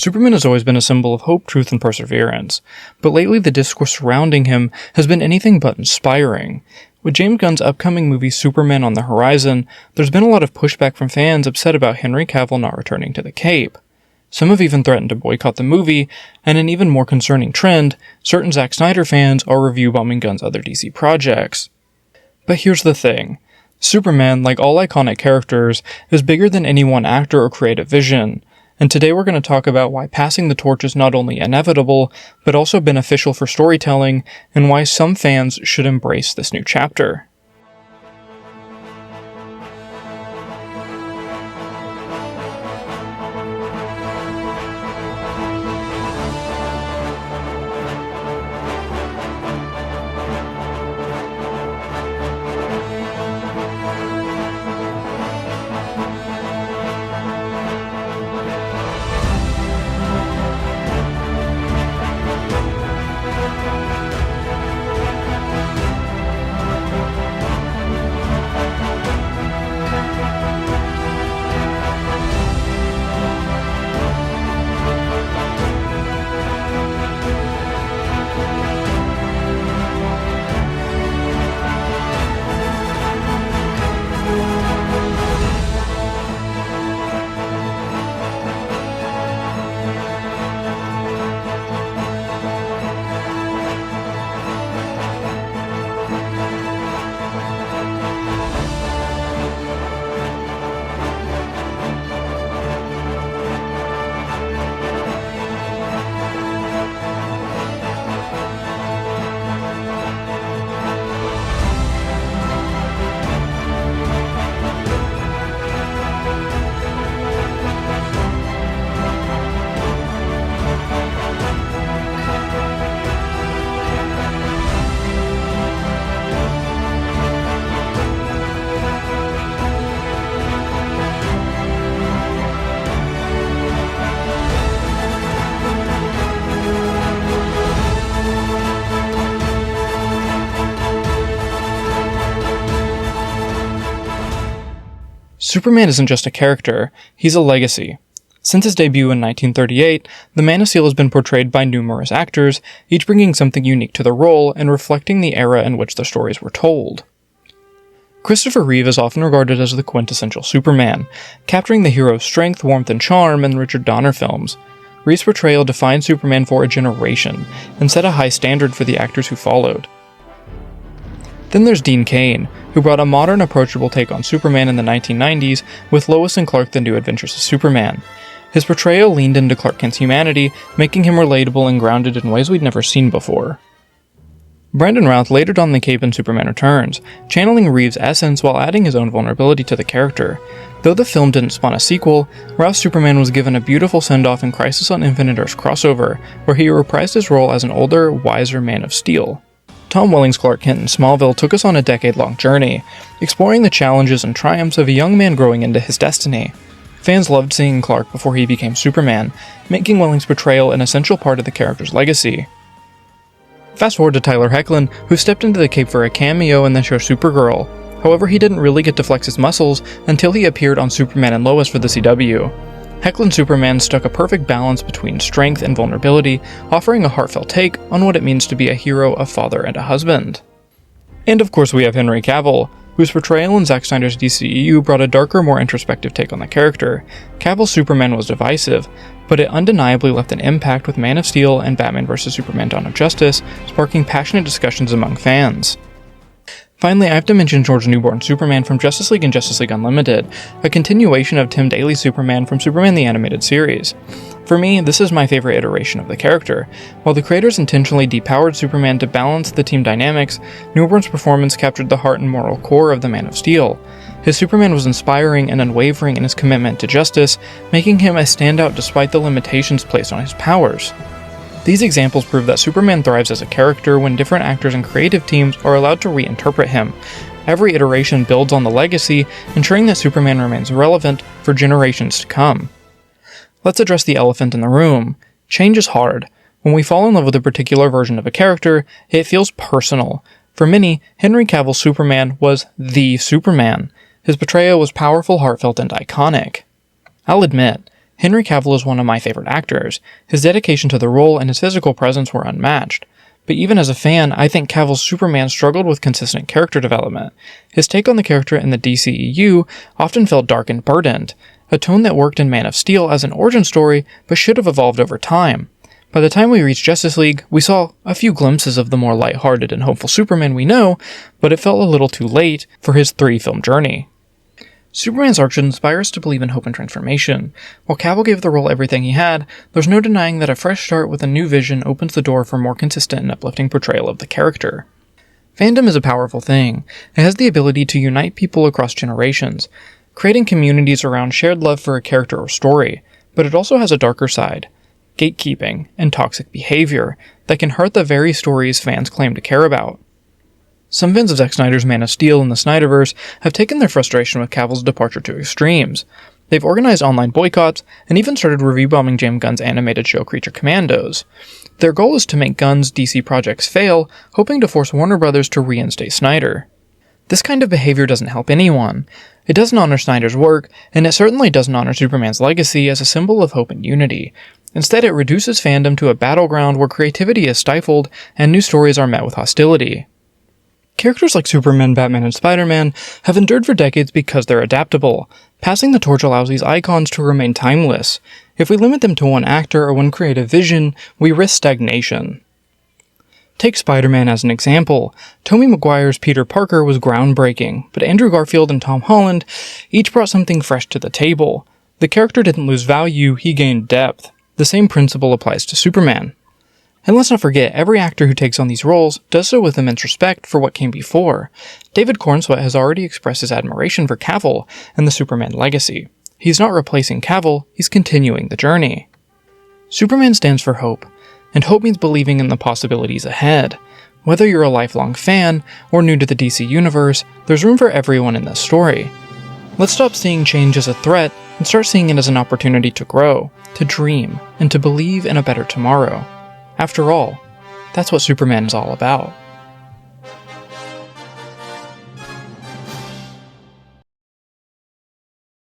Superman has always been a symbol of hope, truth, and perseverance, but lately the discourse surrounding him has been anything but inspiring. With James Gunn's upcoming movie Superman on the horizon, there's been a lot of pushback from fans upset about Henry Cavill not returning to the Cape. Some have even threatened to boycott the movie, and an even more concerning trend, certain Zack Snyder fans are review-bombing Gunn's other DC projects. But here's the thing. Superman, like all iconic characters, is bigger than any one actor or creative vision. And today we're going to talk about why passing the torch is not only inevitable, but also beneficial for storytelling, and why some fans should embrace this new chapter. Superman isn't just a character, he's a legacy. Since his debut in 1938, the Man of Steel has been portrayed by numerous actors, each bringing something unique to the role and reflecting the era in which the stories were told. Christopher Reeve is often regarded as the quintessential Superman, capturing the hero's strength, warmth, and charm in the Richard Donner films. Reeve's portrayal defined Superman for a generation, and set a high standard for the actors who followed. Then there's Dean Cain, who brought a modern, approachable take on Superman in the 1990s with Lois and Clark: The New Adventures of Superman. His portrayal leaned into Clark Kent's humanity, making him relatable and grounded in ways we'd never seen before. Brandon Routh later donned the cape in Superman Returns, channeling Reeve's essence while adding his own vulnerability to the character. Though the film didn't spawn a sequel, Routh's Superman was given a beautiful send-off in Crisis on Infinite Earths crossover, where he reprised his role as an older, wiser Man of Steel. Tom Welling's Clark Kent in Smallville took us on a decade-long journey, exploring the challenges and triumphs of a young man growing into his destiny. Fans loved seeing Clark before he became Superman, making Welling's portrayal an essential part of the character's legacy. Fast forward to Tyler Hoechlin, who stepped into the cape for a cameo in the show Supergirl. However, he didn't really get to flex his muscles until he appeared on Superman and Lois for the CW. Hoechlin's Superman struck a perfect balance between strength and vulnerability, offering a heartfelt take on what it means to be a hero, a father, and a husband. And of course we have Henry Cavill, whose portrayal in Zack Snyder's DCEU brought a darker, more introspective take on the character. Cavill's Superman was divisive, but it undeniably left an impact with Man of Steel and Batman vs. Superman: Dawn of Justice, sparking passionate discussions among fans. Finally, I have to mention George Newborn's Superman from Justice League and Justice League Unlimited, a continuation of Tim Daly's Superman from Superman the Animated Series. For me, this is my favorite iteration of the character. While the creators intentionally depowered Superman to balance the team dynamics, Newborn's performance captured the heart and moral core of the Man of Steel. His Superman was inspiring and unwavering in his commitment to justice, making him a standout despite the limitations placed on his powers. These examples prove that Superman thrives as a character when different actors and creative teams are allowed to reinterpret him. Every iteration builds on the legacy, ensuring that Superman remains relevant for generations to come. Let's address the elephant in the room. Change is hard. When we fall in love with a particular version of a character, it feels personal. For many, Henry Cavill's Superman was the Superman. His portrayal was powerful, heartfelt, and iconic. I'll admit, Henry Cavill is one of my favorite actors. His dedication to the role and his physical presence were unmatched. But even as a fan, I think Cavill's Superman struggled with consistent character development. His take on the character in the DCEU often felt dark and burdened, a tone that worked in Man of Steel as an origin story, but should have evolved over time. By the time we reached Justice League, we saw a few glimpses of the more lighthearted and hopeful Superman we know, but it felt a little too late for his 3-film journey. Superman's arc should inspire us to believe in hope and transformation. While Cavill gave the role everything he had, there's no denying that a fresh start with a new vision opens the door for more consistent and uplifting portrayal of the character. Fandom is a powerful thing. It has the ability to unite people across generations, creating communities around shared love for a character or story, but it also has a darker side, gatekeeping and toxic behavior that can hurt the very stories fans claim to care about. Some fans of Zack Snyder's Man of Steel and the Snyderverse have taken their frustration with Cavill's departure to extremes. They've organized online boycotts and even started review bombing James Gunn's animated show Creature Commandos. Their goal is to make Gunn's DC projects fail, hoping to force Warner Brothers to reinstate Snyder. This kind of behavior doesn't help anyone. It doesn't honor Snyder's work, and it certainly doesn't honor Superman's legacy as a symbol of hope and unity. Instead, it reduces fandom to a battleground where creativity is stifled and new stories are met with hostility. Characters like Superman, Batman, and Spider-Man have endured for decades because they're adaptable. Passing the torch allows these icons to remain timeless. If we limit them to one actor or one creative vision, we risk stagnation. Take Spider-Man as an example. Tobey Maguire's Peter Parker was groundbreaking, but Andrew Garfield and Tom Holland each brought something fresh to the table. The character didn't lose value, he gained depth. The same principle applies to Superman. And let's not forget, every actor who takes on these roles does so with immense respect for what came before. David Corenswet has already expressed his admiration for Cavill and the Superman legacy. He's not replacing Cavill, he's continuing the journey. Superman stands for hope, and hope means believing in the possibilities ahead. Whether you're a lifelong fan or new to the DC universe, there's room for everyone in this story. Let's stop seeing change as a threat and start seeing it as an opportunity to grow, to dream, and to believe in a better tomorrow. After all, that's what Superman is all about.